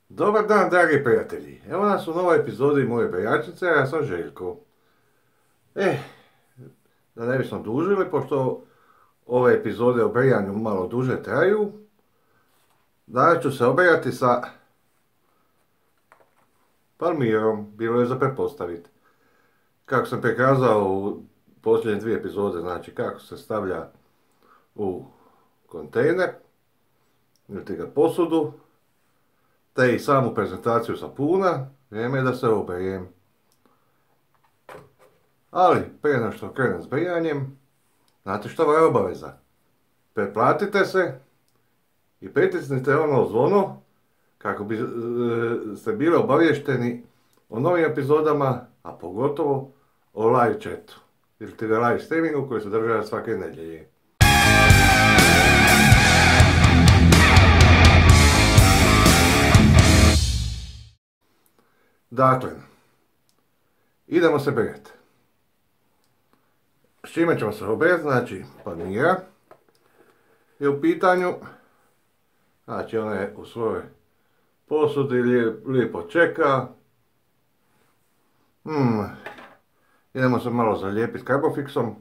Dobar dan, dragi prijatelji. Evo nas u novoj epizodi moje bejačice, a ja sam Željko. Da ne bismo dužili, pošto ove epizode o brijanju malo duže traju, danas ću se obrijati sa Palmirom, bilo je za pretpostaviti. Kako sam prikazao u posljednje dvije epizode, znači kako se stavlja u kontejner, ili ga posudu, te i samu prezentaciju sapuna, vrijeme je da se obrijem. Ali, prije nego što krenem s brijanjem, znate što vam je obaveza? Pretplatite se i pritisnite ono zvono kako bi ste bili obavješteni o novim epizodama, a pogotovo o live chatu ili live streamingu koji se održava svake nedjelje. Dakle, idemo se brijati. S čime ćemo se obrijati? Znači, Palmira je u pitanju. Znači, ona je u svojoj posudi lijepo čeka. Idemo se malo zalijepiti Carbofixom.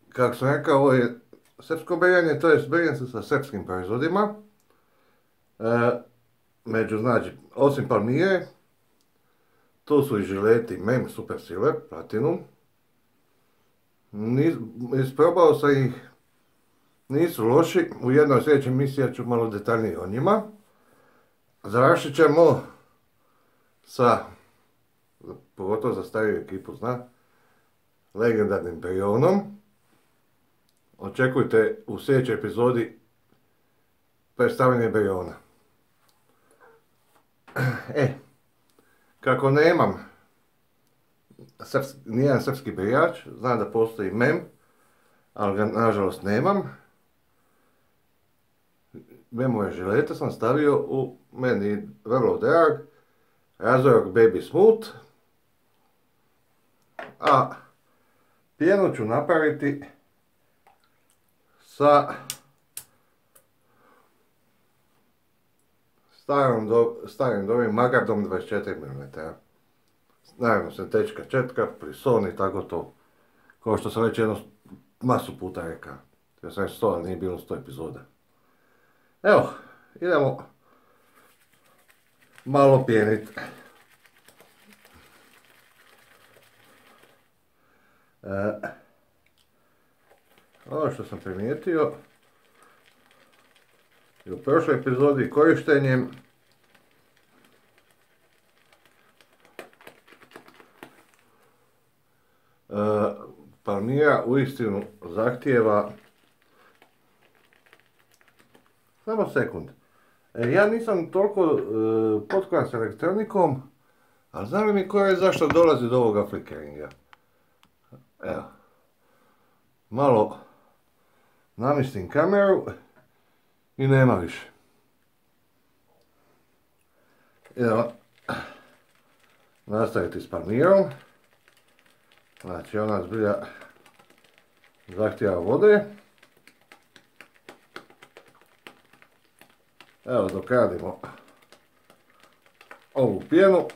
Kako sam rekao, ovo je srpsko brijanje, to je brijanje sa srpskim proizvodima. Znači, osim Palmire, tu su i žileti MEM Super Silver Platinum. Isprobao sam ih, nisu loši, u jednoj sljedećoj emisiji ću malo detaljnije o njima. Završit ćemo sa, pogotovo za stariju ekipu zna, legendarnim Brionom. Očekujte u sljedećoj epizodi predstavljanje Briona. Kako nemam nijedan srpski brijač, znam da postoji MEM, ali ga nažalost nemam. MEM-ove žilete sam stavio u meni vrlo drag Razorok Baby Smooth, a pjenu ću napraviti sa starim dobrim Magardom 24 mm. Naravno sintetička četka, prison i tako to. Kao što sam već jednu masu puta rekao. Ja sam već 100, ali nije bilo 100 epizoda. Evo, idemo malo pjeniti. Ono što sam primijetio i u prošloj epizodi korištenjem Palmira uistinu zahtijeva samo sekund. Ja nisam toliko potkoran s elektronikom, ali znam li mi koja je zašto dolazi do ovoga flickeringa. Evo, malo namjestim kameru i nema više. Idemo nastaviti s Palmirom. Znači, ona zbilja zahtijeva vode. Evo, dok radimo ovu pjenu,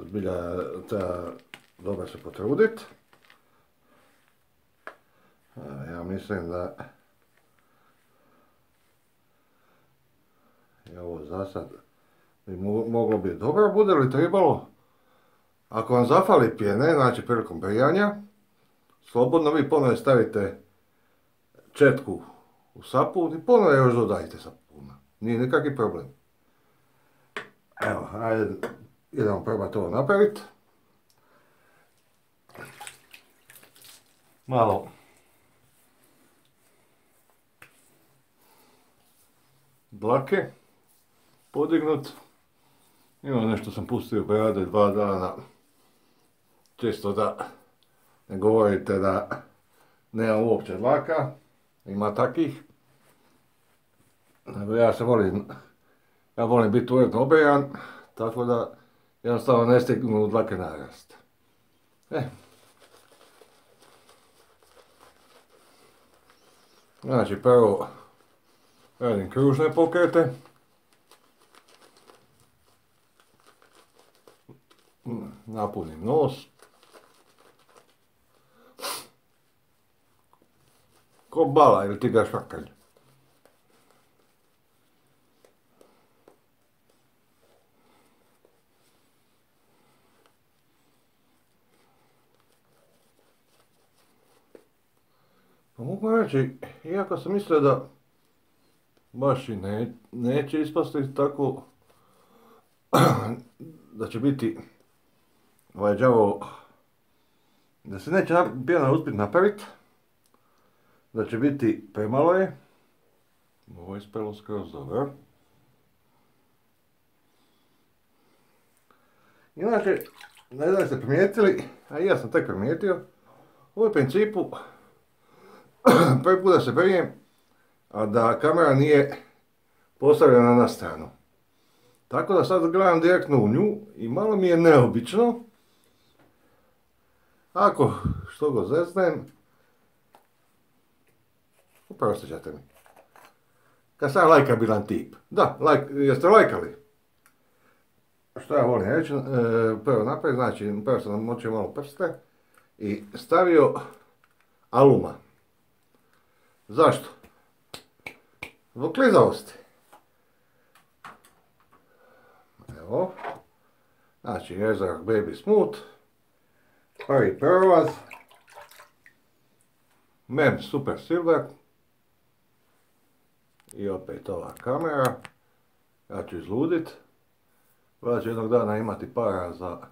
zbilja treba dobro se potruditi. Ja mislim da je ovo za sad bi moglo biti dobro. Bude li trebalo, ako vam zafali pjene, znači prilikom brijanja, slobodno vi ponovo stavite četku u sapun i ponovo još dodajte sapuna. Nije nikakvi problem. Evo, ajde, idemo probati ovo napraviti. Malo dlake podignut. Ima nešto sam pustio brade 2 dana. Čisto da ne govorite da nema uopće dlaka. Ima takih. Ja volim biti uredno obrijan, tako da jednostavno ne stignu dlake narast. Znači prvo radim kružne pokrete. Napunim nos. Ko bala ili tigar švakalj. Pa mogu reći, iako sam mislio da baš i neće ispasti tako, da će biti ovaj đavo, da se neće pjena uspjeti napraviti, da će biti premalo je. Ovo je ispelo skroz dobro. Inače, ne znam da ste primijetili, a i ja sam tek primijetio, u principu prvi put da se brijem, a da kamera nije postavljena na stranu. Tako da sad gledam direktno u nju i malo mi je neobično. Ako što go zeznem, oprostit ćete mi. Kad sam lajkabilan tip. Da, jeste lajkali? Što ja volim reći, prvo naprijed, znači prvo sam namočio malo prste i stavio aluma. Zašto? Zbog klizavosti. Evo. Znači Rezor Baby Smooth. Prvi prolaz. Mem Super Silver. I opet ova kamera. Ja ću izludit. Valjda ću jednog dana imati para za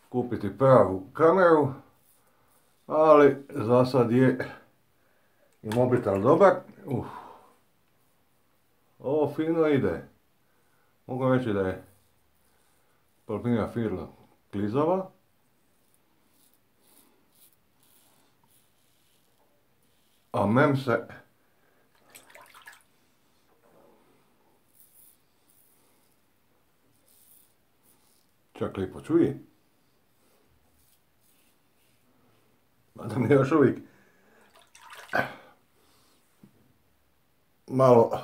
kupiti pravu kameru. Ali za sad je i mobitel dobar. Ovo fino ide. Mogu reći da je Palmira Firla klizava. A mem se čak lipo čuje. Mada mi je još uvijek malo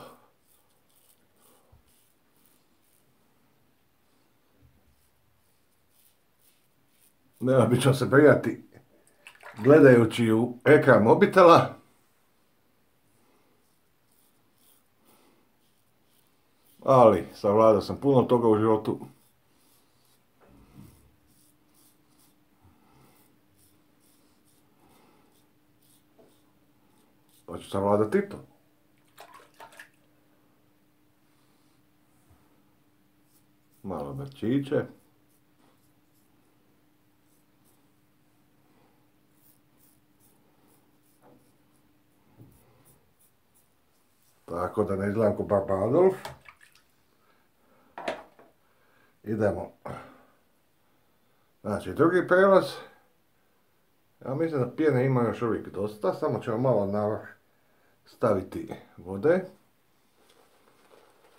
neobično se prijati gledajući u ekran mobitela. Ali savladao sam puno toga u životu. Pa ću savladati to. Malo brčiće. Tako da ne izgledam ko Baba Adolf. Idemo. Znači drugi prelaz. Ja mislim da pjene ima još uvijek dosta, samo ćemo malo navrh staviti vode.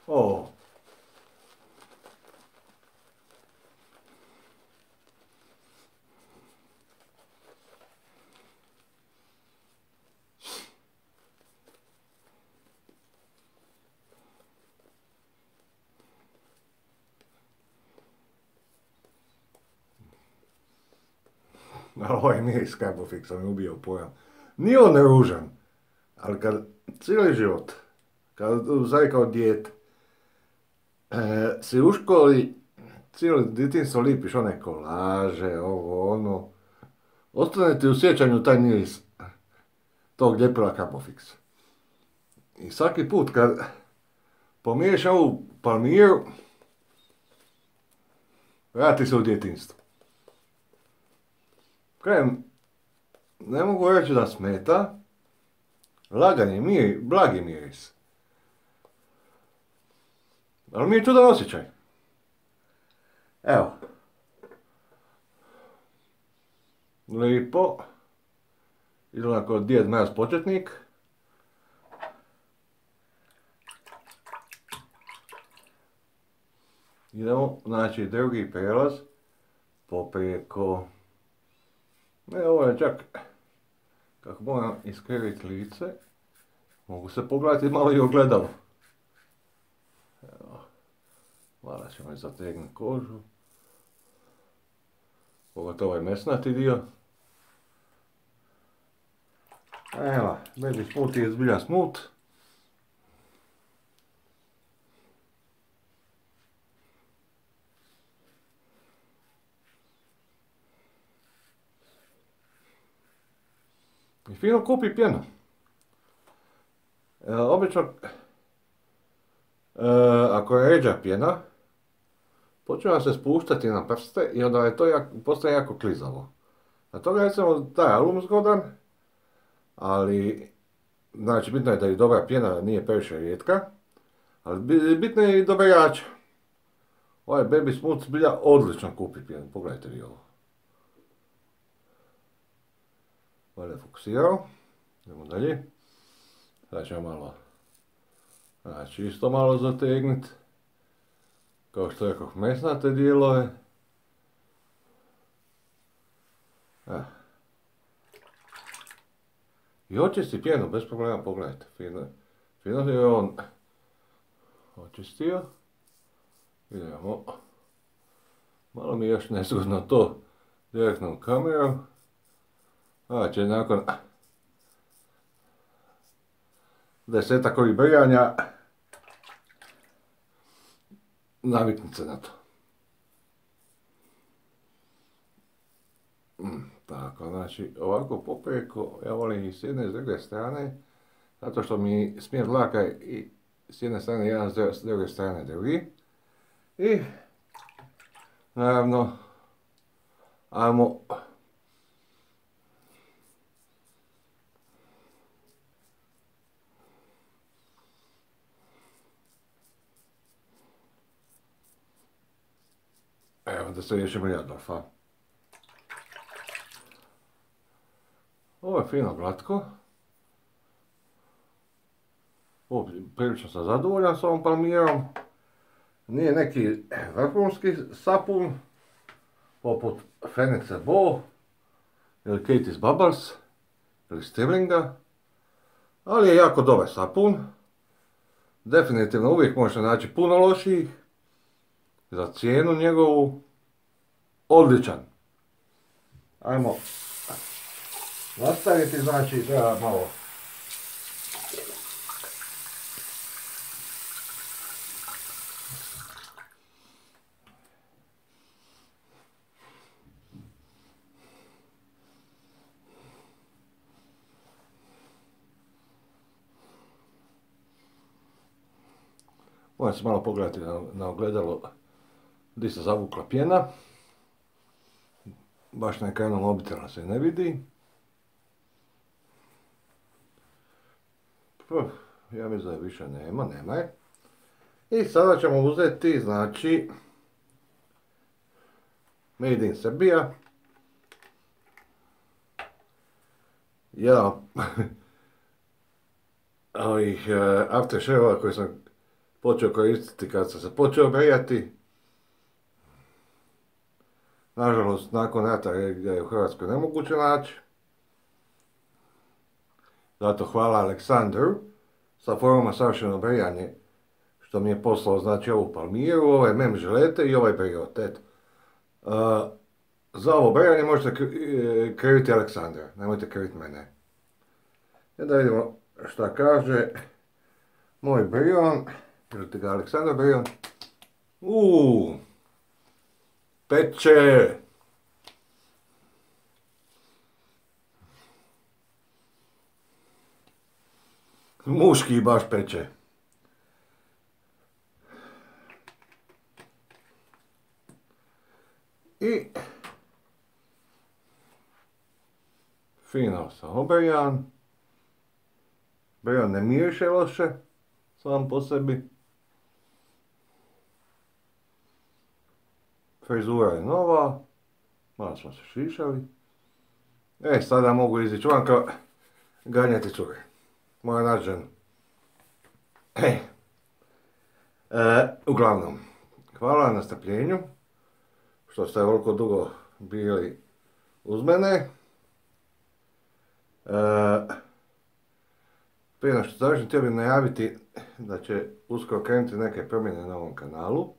O. Ovaj miris Carbofixa mi ubio pojam. Nije on ružan, ali kad cijeli život, kad kao dijete, si u školi cijelo djetinjstvo lipiš one kolaže, ovo ono, ostane ti u sjećanju taj miris tog ljepila Carbofixa. I svaki put kad pomiješ ovu Palmiru, vrati se u djetinjstvo. Krajem, ne mogu reći da smeta, lagan je blagi miris. Ali mi je čudan osjećaj. Evo. Lipo. Izgleda kao Djed Mraz početnik. Idemo, znači drugi prelaz poprijeko. Ovo je čak, kako moram iskriviti lice, Mogu se pogledati malo i ogledalo. Evo, malo ćemo i zategnuti kožu. Pogotovo ovaj mesnati dio. Evo, baby smoothie je zbilja smooth. I fino kupi pjenu. Obično, ako je ređa pjena, počne se spuštati na prste i onda je to postaje jako klizavo. Na toga recimo taj alum zgodan, ali znači bitno je da je dobra pjena, nije previše rijetka, ali bitno je i dobra jača. Ovaj Baby Smooth zbilja odlično kupi pjenu, pogledajte vi ovo. Ovo je fokusirao, idemo dalje. Sada ćemo malo, znači isto malo zategniti, kao što rekao, mesnate dijelove. I očisti pjenu bez problema, pogledajte, fino je on očistio. Idemo, malo mi je još nezgodno to direktnom kamerom. Znači, nakon 10-ak ovih brjanja, naviknite se na to. Tako, znači, ovako popreko, ja volim i s jedne i s druge strane, zato što mi smjer dlaka i s jedne strane jedan, s druge strane drugi. I, naravno, ajmo evo da se riješimo Jadorfa. Ovo je fino glatko. Prilično sam zadovoljan s ovom palmirom. Nije neki vrhunski sapun, poput Phoenixa Bow ili Katie's Bubbles ili Stirlinga, ali je jako dobar sapun. Definitivno uvijek možete naći puno lošijih. Za cijenu njegovu odličan. Ajmo nastaviti, znači treba malo moram se malo pogledati na ogledalo gdje se zavukla pjena. Baš na ekranu mobitela se ne vidi. Ja mislim da je više nema je. I sada ćemo uzeti, znači, Made in Serbia. Jedan ovih aftershave-ova koji sam počeo koristiti kad sam se počeo brijati. Nažalost, nakon rata ga je u Hrvatskoj nemoguće naći. Zato hvala Aleksandru sa foruma Savršeno brijanje što mi je poslao, znači, ovu palmiru, ovaj mem žilete i ovaj brijotet. Za ovo brijanje možete kriviti Aleksandra, nemojte kriviti mene. I da vidimo šta kaže moj brijon, ili ti ga Aleksandar brijon. Peče! Muški baš peče. I fino sam obrijan. Brijan ne miriše loše, sam po sebi. Frizura je nova, malo smo se šišali. Sada mogu izići vanka ganjati cure. Moja naći ženu. Uglavnom, hvala na strpljenju, što ste ovoliko dugo bili uz mene. Prije nego što završim, htio bih najaviti da će uskoro krenuti neke promjene na ovom kanalu.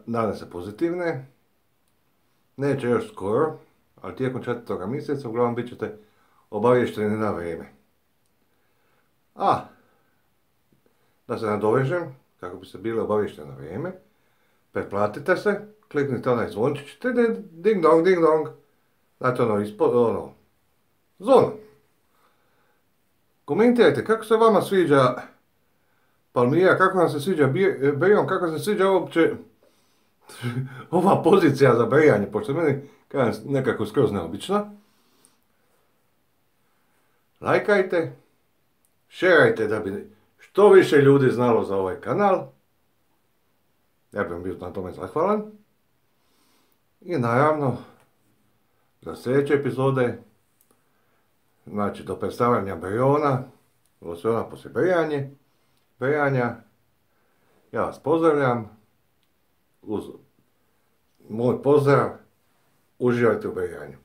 Nadam se pozitivne. Neće još skoro, ali tijekom 4. mjeseca uglavnom bit ćete obavješteni na vrijeme. A, da se nadovežem, kako bi se bili obavješteni na vrijeme, pretplatite se, kliknite onaj zvončić, ding dong, znate ono ispod, zvono. Komentirajte kako se vama sviđa Palmira, kako vam se sviđa Brion, kako se sviđa uopće ova pozicija za brijanje, pošto je meni nekako skroz neobična. Lajkajte, šerajte da bi što više ljudi znalo za ovaj kanal. Ja bih vam bio na tome zahvalan. I naravno, za sljedeće epizode, znači do predstavljanja Briona, ovo sve ona poslije brijanja, ja vas pozdravljam, uz moj pozdrav, uživajte u brijanju.